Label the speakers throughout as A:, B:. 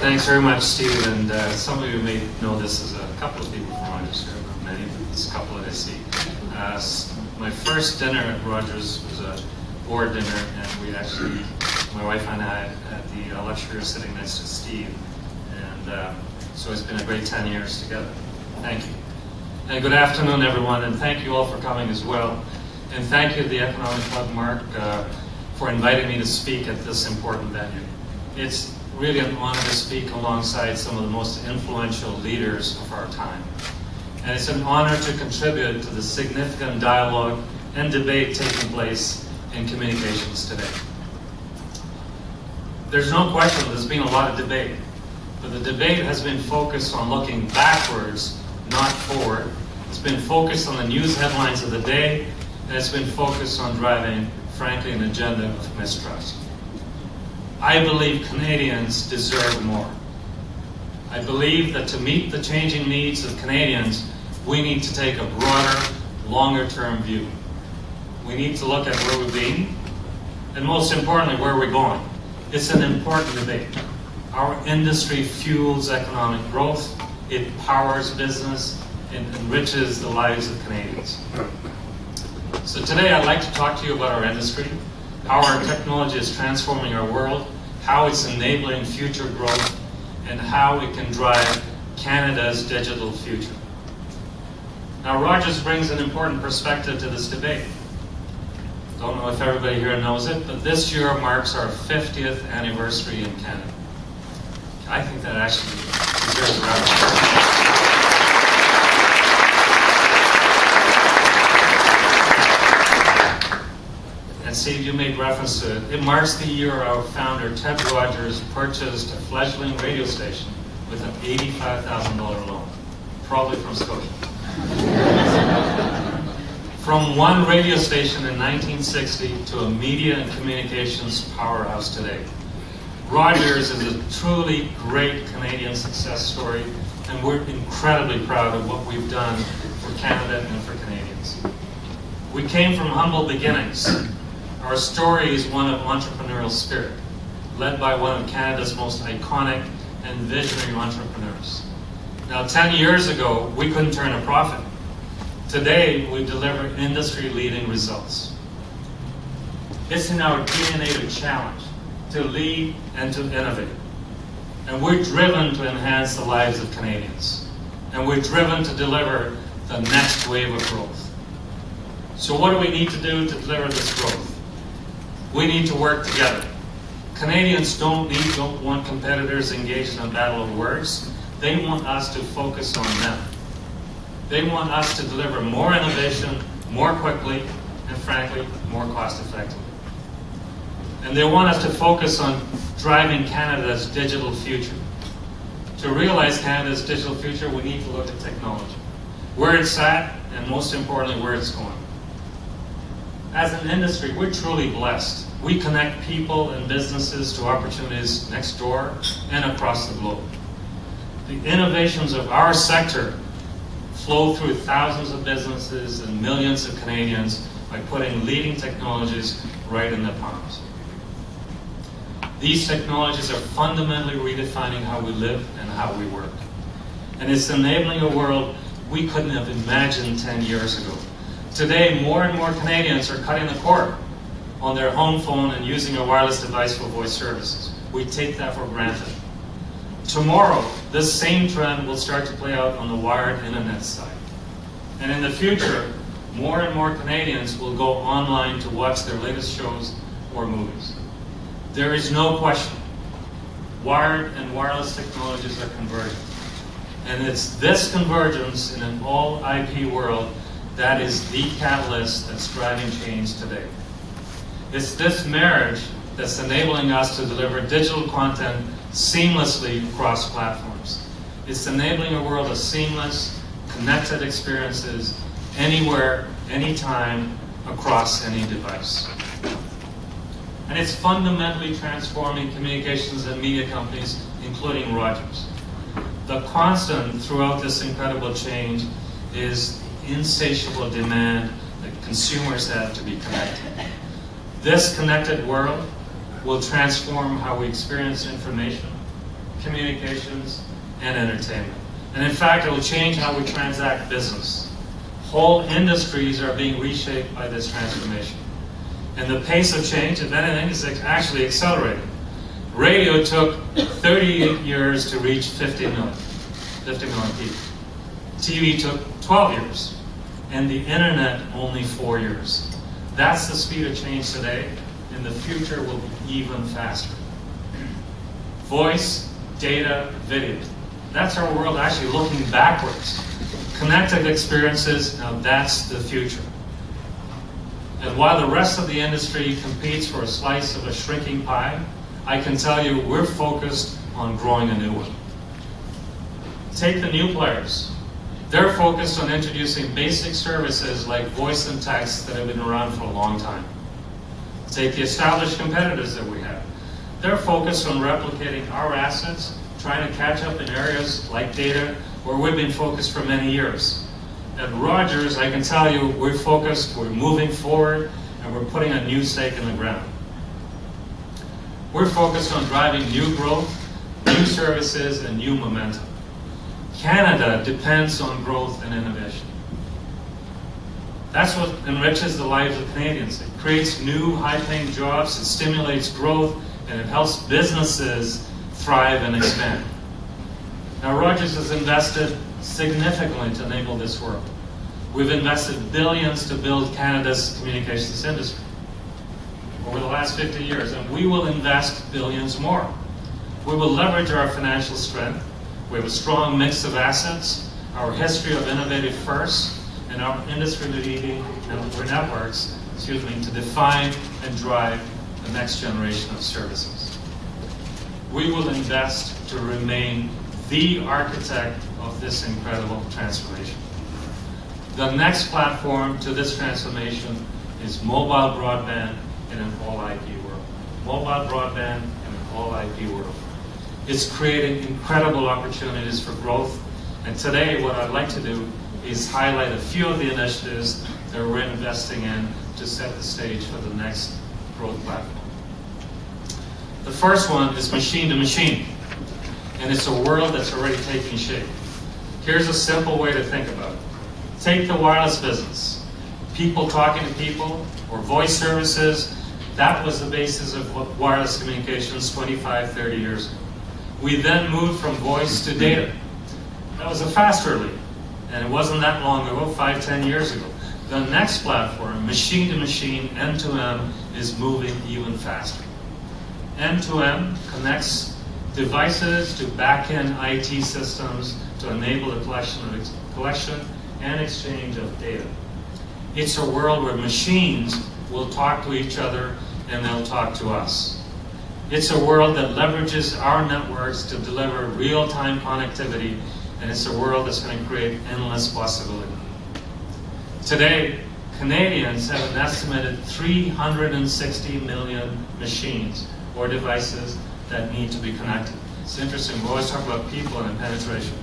A: Thanks very much, Steve. And some of you may know this as a couple of people from Rogers here, not many, but there's a couple that I see. My first dinner at Rogers was a board dinner, and we actually, my wife and I, had the luxury of sitting next to Steve. And so it's been a great 10 years together. Thank you. And good afternoon, everyone, and thank you all for coming as well. And thank you to the Economic Club, Mark, for inviting me to speak at this important venue. It's really an honor to speak alongside some of the most influential leaders of our time. And it's an honor to contribute to the significant dialogue and debate taking place in communications today. There's no question there's been a lot of debate, but the debate has been focused on looking backwards, not forward. It's been focused on the news headlines of the day, and it's been focused on driving, frankly, an agenda of mistrust. I believe Canadians deserve more. I believe that to meet the changing needs of Canadians, we need to take a broader, longer-term view. We need to look at where we've been, and most importantly, where we're going. It's an important debate. Our industry fuels economic growth, it powers business, it enriches the lives of Canadians. So today I'd like to talk to you about our industry, how our technology is transforming our world, how it's enabling future growth, and how it can drive Canada's digital future. Now, Rogers brings an important perspective to this debate. Don't know if everybody here knows it, but this year marks our 50th anniversary in Canada. I think that actually deserves a round of applause. And Steve, you made reference to it. It marks the year our founder, Ted Rogers, purchased a fledgling radio station with an $85,000 loan, probably from Scotia. From one radio station in 1960 to a media and communications powerhouse today. Rogers is a truly great Canadian success story, and we're incredibly proud of what we've done for Canada and for Canadians. We came from humble beginnings. Our story is one of entrepreneurial spirit, led by one of Canada's most iconic and visionary entrepreneurs. Now, 10 years ago, we couldn't turn a profit. Today, we deliver industry-leading results. It's in our DNA to challenge, to lead, and to innovate. And we're driven to enhance the lives of Canadians. And we're driven to deliver the next wave of growth. So what do we need to do to deliver this growth? We need to work together. Canadians don't want competitors engaged in a battle of words. They want us to focus on them. They want us to deliver more innovation, more quickly, and frankly, more cost effectively. And they want us to focus on driving Canada's digital future. To realize Canada's digital future, we need to look at technology, where it's at, and most importantly, where it's going. As an industry, we're truly blessed. We connect people and businesses to opportunities next door and across the globe. The innovations of our sector flow through thousands of businesses and millions of Canadians by putting leading technologies right in their palms. These technologies are fundamentally redefining how we live and how we work. And it's enabling a world we couldn't have imagined 10 years ago. Today, more and more Canadians are cutting the cord on their home phone and using a wireless device for voice services. We take that for granted. Tomorrow, this same trend will start to play out on the wired internet side. And in the future, more and more Canadians will go online to watch their latest shows or movies. There is no question, wired and wireless technologies are converging. And it's this convergence in an all IP world that is the catalyst that's driving change today. It's this marriage that's enabling us to deliver digital content seamlessly across platforms. It's enabling a world of seamless, connected experiences anywhere, anytime, across any device. And it's fundamentally transforming communications and media companies, including Rogers. The constant throughout this incredible change is the insatiable demand that consumers have to be connected. This connected world will transform how we experience information, communications, and entertainment. And in fact, it will change how we transact business. Whole industries are being reshaped by this transformation. And the pace of change, if anything, is actually accelerating. Radio took 38 years to reach 50 million people. TV took 12 years, and the internet only 4 years. That's the speed of change today, and the future will be even faster. Voice, data, video. That's our world actually looking backwards. Connected experiences, now that's the future. And while the rest of the industry competes for a slice of a shrinking pie, I can tell you we're focused on growing a new one. Take the new players. They're focused on introducing basic services like voice and text that have been around for a long time. Take the established competitors that we have. They're focused on replicating our assets, trying to catch up in areas like data where we've been focused for many years. At Rogers, I can tell you we're focused, we're moving forward, and we're putting a new stake in the ground. We're focused on driving new growth, new services, and new momentum. Canada depends on growth and innovation. That's what enriches the lives of Canadians. It creates new high-paying jobs, it stimulates growth, and it helps businesses thrive and expand. Now, Rogers has invested significantly to enable this work. We've invested billions to build Canada's communications industry over the last 50 years, and we will invest billions more. We will leverage our financial strength. We have a strong mix of assets, our history of innovative firsts, and our industry-leading networks, to define and drive the next generation of services. We will invest to remain the architect of this incredible transformation. The next platform to this transformation is mobile broadband in an all-IP world. Mobile broadband in an all-IP world. It's creating incredible opportunities for growth, and today what I'd like to do is highlight a few of the initiatives that we're investing in to set the stage for the next growth platform. The first one is machine to machine, and it's a world that's already taking shape. Here's a simple way to think about it. Take the wireless business. People talking to people, or voice services, that was the basis of wireless communications 25, 30 years ago. We then moved from voice to data. That was a faster leap, and it wasn't that long ago, 5, 10 years ago. The next platform, machine to machine, M2M, is moving even faster. M2M connects devices to back-end IT systems to enable the collection and exchange of data. It's a world where machines will talk to each other and they'll talk to us. It's a world that leverages our networks to deliver real-time connectivity, and it's a world that's going to create endless possibility. Today, Canadians have an estimated 360 million machines or devices that need to be connected. It's interesting, we always talk about people and penetration.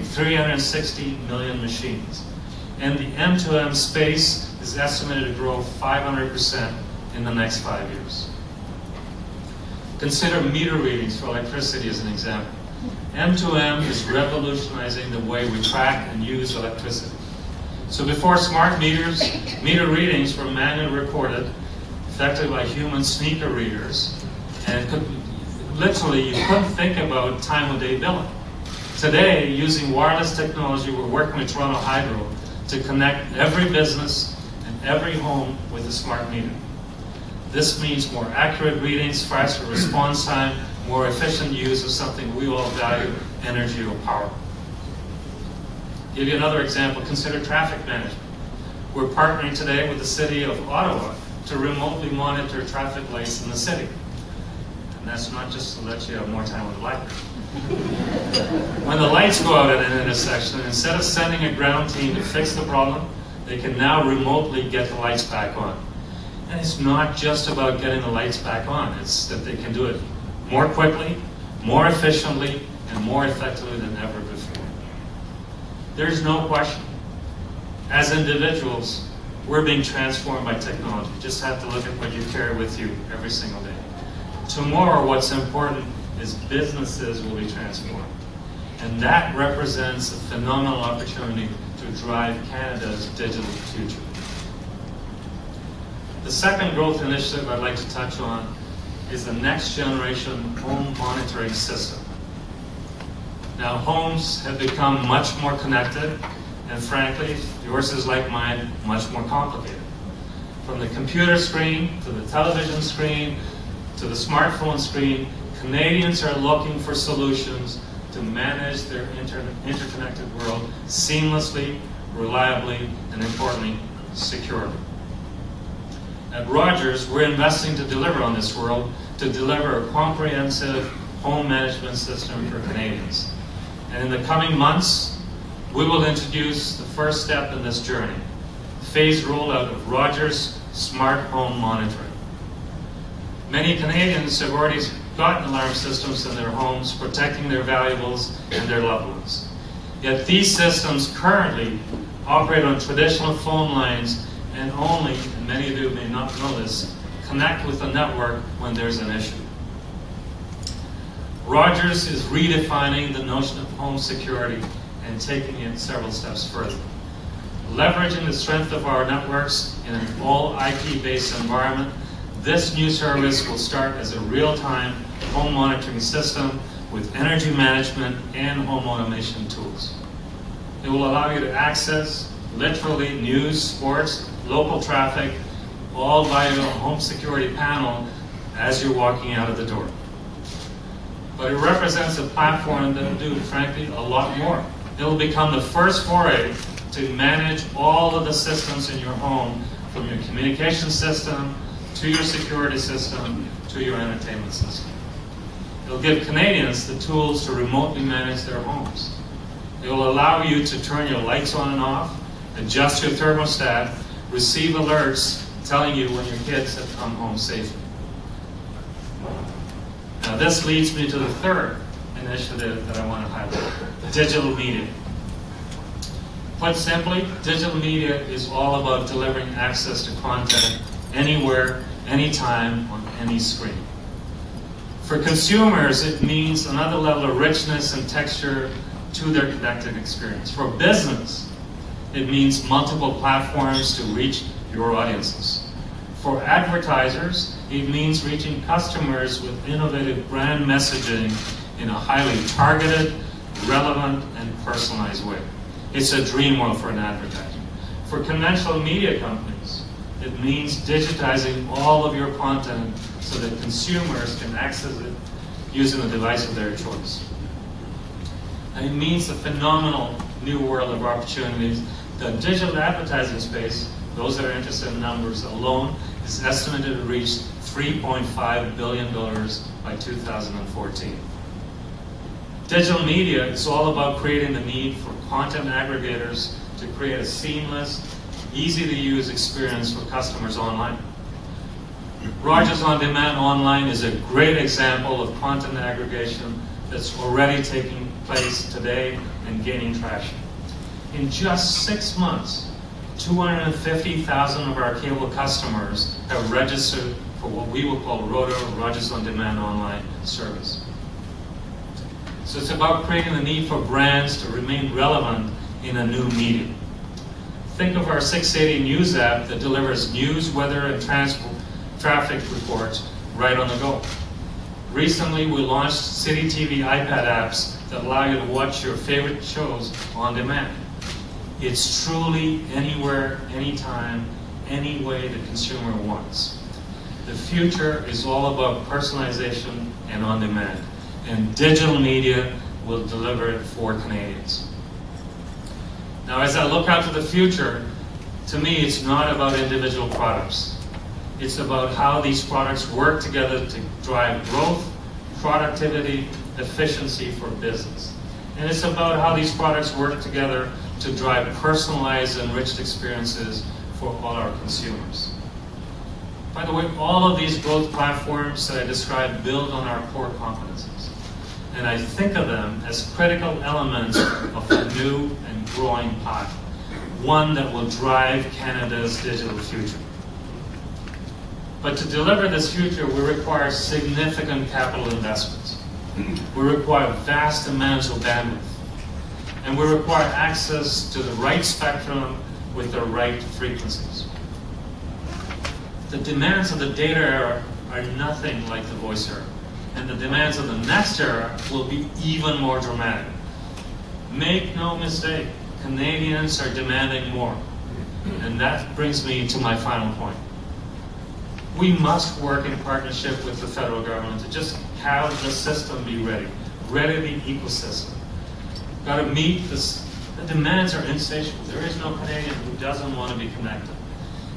A: 360 million machines. And the M2M space is estimated to grow 500% in the next 5 years. Consider meter readings for electricity as an example. M2M is revolutionizing the way we track and use electricity. So before smart meters, meter readings were manually recorded, effectively by human sneaker readers, and literally you couldn't think about time of day billing. Today, using wireless technology, we're working with Toronto Hydro to connect every business and every home with a smart meter. This means more accurate readings, faster response time, more efficient use of something we all value, energy or power. Give you another example, consider traffic management. We're partnering today with the City of Ottawa to remotely monitor traffic lights in the city. And that's not just to let you have more time with the light. When the lights go out at an intersection, instead of sending a ground team to fix the problem, they can now remotely get the lights back on. And it's not just about getting the lights back on, it's that they can do it more quickly, more efficiently, and more effectively than ever before. There's no question. As individuals, we're being transformed by technology. You just have to look at what you carry with you every single day. Tomorrow, what's important is businesses will be transformed. And that represents a phenomenal opportunity to drive Canada's digital future. The second growth initiative I'd like to touch on is the next generation home monitoring system. Now, homes have become much more connected, and frankly, yours is like mine, much more complicated. From the computer screen, to the television screen, to the smartphone screen, Canadians are looking for solutions to manage their interconnected world seamlessly, reliably, and importantly, securely. At Rogers, we're investing to deliver on this world, to deliver a comprehensive home management system for Canadians. And in the coming months, we will introduce the first step in this journey, phased rollout of Rogers Smart Home Monitoring. Many Canadians have already got alarm systems in their homes, protecting their valuables and their loved ones. Yet these systems currently operate on traditional phone lines and only, and many of you may not know this, connect with the network when there's an issue. Rogers is redefining the notion of home security and taking it several steps further. Leveraging the strength of our networks in an all IP-based environment, this new service will start as a real-time home monitoring system with energy management and home automation tools. It will allow you to access literally news, sports, local traffic, all via a home security panel as you're walking out of the door. But it represents a platform that will do, frankly, a lot more. It will become the first foray to manage all of the systems in your home, from your communication system, to your security system, to your entertainment system. It will give Canadians the tools to remotely manage their homes. It will allow you to turn your lights on and off, adjust your thermostat, receive alerts telling you when your kids have come home safely. Now this leads me to the third initiative that I want to highlight, digital media. Put simply, digital media is all about delivering access to content anywhere, anytime, on any screen. For consumers, it means another level of richness and texture to their connected experience. For business, it means multiple platforms to reach your audiences. For advertisers, it means reaching customers with innovative brand messaging in a highly targeted, relevant, and personalized way. It's a dream world for an advertiser. For conventional media companies, it means digitizing all of your content so that consumers can access it using a device of their choice. And it means a phenomenal new world of opportunities. The digital advertising space, those that are interested in numbers alone, is estimated to reach $3.5 billion by 2014. Digital media is all about creating the need for content aggregators to create a seamless, easy-to-use experience for customers online. Rogers On Demand Online is a great example of content aggregation that's already taking place today and gaining traction. In just 6 months, 250,000 of our cable customers have registered for what we will call RODA, Rogers On Demand Online service. So it's about creating the need for brands to remain relevant in a new medium. Think of our 680 News app that delivers news, weather, and traffic reports right on the go. Recently, we launched City TV iPad apps that allow you to watch your favorite shows on demand. It's truly anywhere, anytime, any way the consumer wants. The future is all about personalization and on demand, and digital media will deliver it for Canadians. Now, as I look out to the future, to me, it's not about individual products. It's about how these products work together to drive growth, productivity, efficiency for business. And it's about how these products work together to drive personalized, enriched experiences for all our consumers. By the way, all of these growth platforms that I described build on our core competencies. And I think of them as critical elements of a new and growing path, one that will drive Canada's digital future. But to deliver this future, we require significant capital investments. We require vast amounts of bandwidth. And we require access to the right spectrum with the right frequencies. The demands of the data era are nothing like the voice era. And the demands of the next era will be even more dramatic. Make no mistake, Canadians are demanding more. And that brings me to my final point. We must work in partnership with the federal government to just have the system be ready the ecosystem. Got to meet this. The demands are insatiable. There is no Canadian who doesn't want to be connected.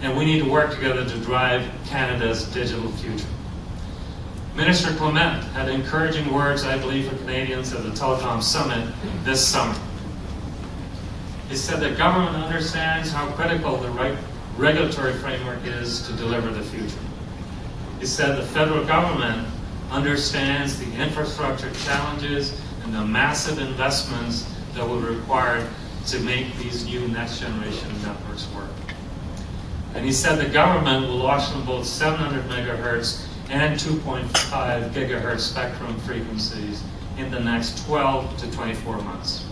A: And we need to work together to drive Canada's digital future. Minister Clement had encouraging words, I believe, for Canadians at the Telecom Summit this summer. He said that government understands how critical the right regulatory framework is to deliver the future. He said the federal government understands the infrastructure challenges and the massive investments that will be required to make these new next generation networks work. And he said the government will auction both 700 megahertz and 2.5 gigahertz spectrum frequencies in the next 12 to 24 months.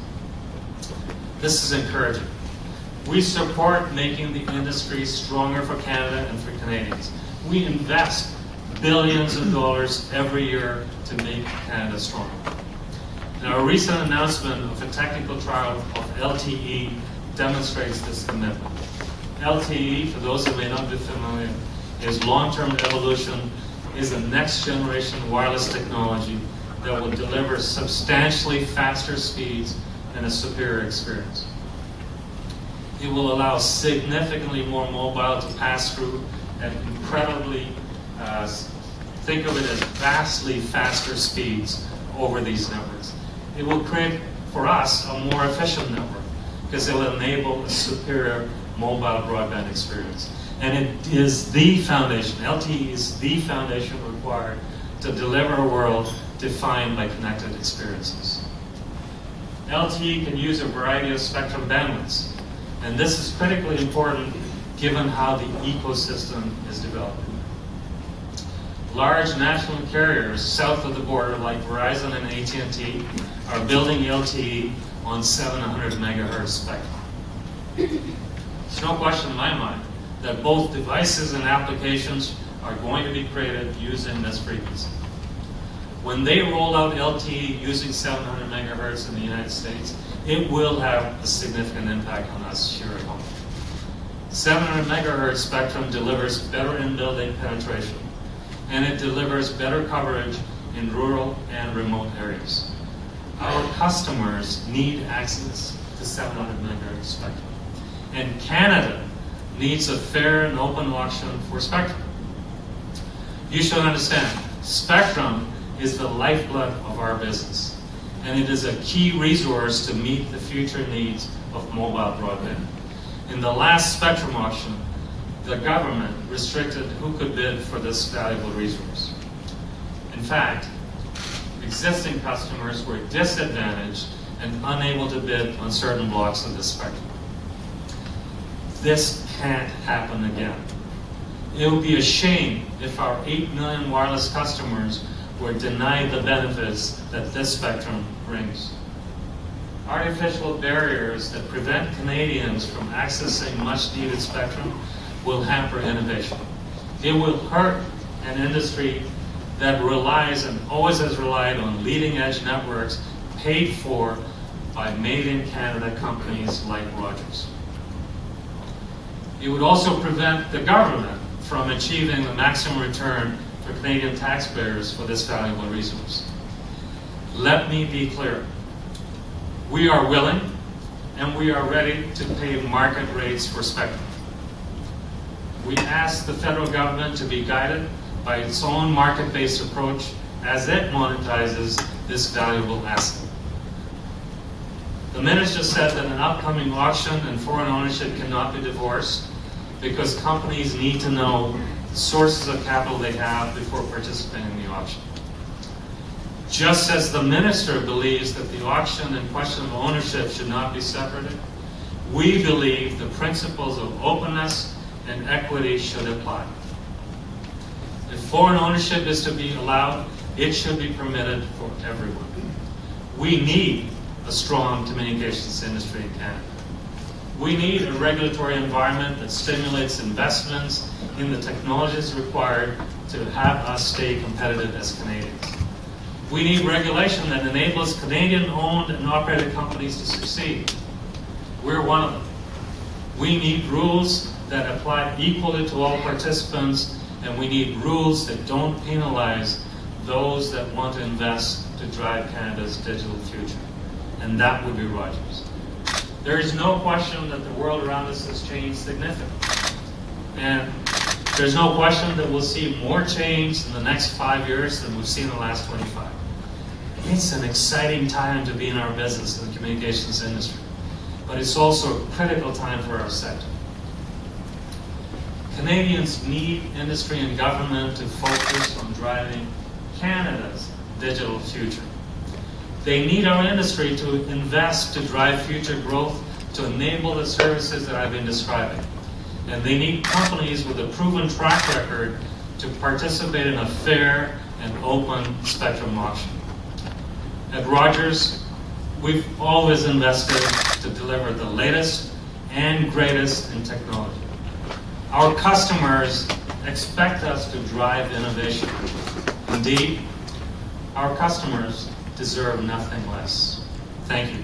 A: This is encouraging. We support making the industry stronger for Canada and for Canadians. We invest billions of dollars every year to make Canada stronger. Now, a recent announcement of a technical trial of LTE demonstrates this commitment. LTE, for those who may not be familiar, is long-term evolution, is a next-generation wireless technology that will deliver substantially faster speeds and a superior experience. It will allow significantly more mobile to pass through at incredibly, think of it as vastly faster speeds over these networks. It will create, for us, a more efficient network because it will enable a superior mobile broadband experience. And it is the foundation, LTE is the foundation required to deliver a world defined by connected experiences. LTE can use a variety of spectrum bandwidths, and this is critically important given how the ecosystem is developing. Large national carriers south of the border, like Verizon and AT&T, are building LTE on 700 megahertz spectrum. There's no question in my mind that both devices and applications are going to be created using this frequency. When they roll out LTE using 700 megahertz in the United States, it will have a significant impact on us here at home. 700 megahertz spectrum delivers better in-building penetration, and it delivers better coverage in rural and remote areas. Our customers need access to 700 megahertz spectrum, and Canada needs a fair and open auction for spectrum. You should understand, spectrum is the lifeblood of our business, and it is a key resource to meet the future needs of mobile broadband. In the last spectrum auction, the government restricted who could bid for this valuable resource. In fact, existing customers were disadvantaged and unable to bid on certain blocks of the spectrum. This can't happen again. It would be a shame if our 8 million wireless customers were denied the benefits that this spectrum brings. Artificial barriers that prevent Canadians from accessing much-needed spectrum will hamper innovation. It will hurt an industry that relies and always has relied on leading-edge networks paid for by made-in-Canada companies like Rogers. It would also prevent the government from achieving the maximum return for Canadian taxpayers for this valuable resource. Let me be clear. We are willing and we are ready to pay market rates for spectrum. We ask the federal government to be guided by its own market-based approach as it monetizes this valuable asset. The minister said that an upcoming auction and foreign ownership cannot be divorced because companies need to know the sources of capital they have before participating in the auction. Just as the minister believes that the auction and question of ownership should not be separated, we believe the principles of openness and equity should apply. If foreign ownership is to be allowed, It should be permitted for everyone. We need a strong communications industry in Canada. We need a regulatory environment that stimulates investments in the technologies required to have us stay competitive as Canadians. We need regulation that enables Canadian-owned and operated companies to succeed. We're one of them. We need rules that apply equally to all participants, and we need rules that don't penalize those that want to invest to drive Canada's digital future. And that would be Rogers. There is no question that the world around us has changed significantly. And there's no question that we'll see more change in the next 5 years than we've seen in the last 25. It's an exciting time to be in our business in the communications industry, but it's also a critical time for our sector. Canadians need industry and government to focus on driving Canada's digital future. They need our industry to invest to drive future growth, to enable the services that I've been describing. And they need companies with a proven track record to participate in a fair and open spectrum auction. At Rogers, we've always invested to deliver the latest and greatest in technology. Our customers expect us to drive innovation. Indeed, our customers deserve nothing less. Thank you.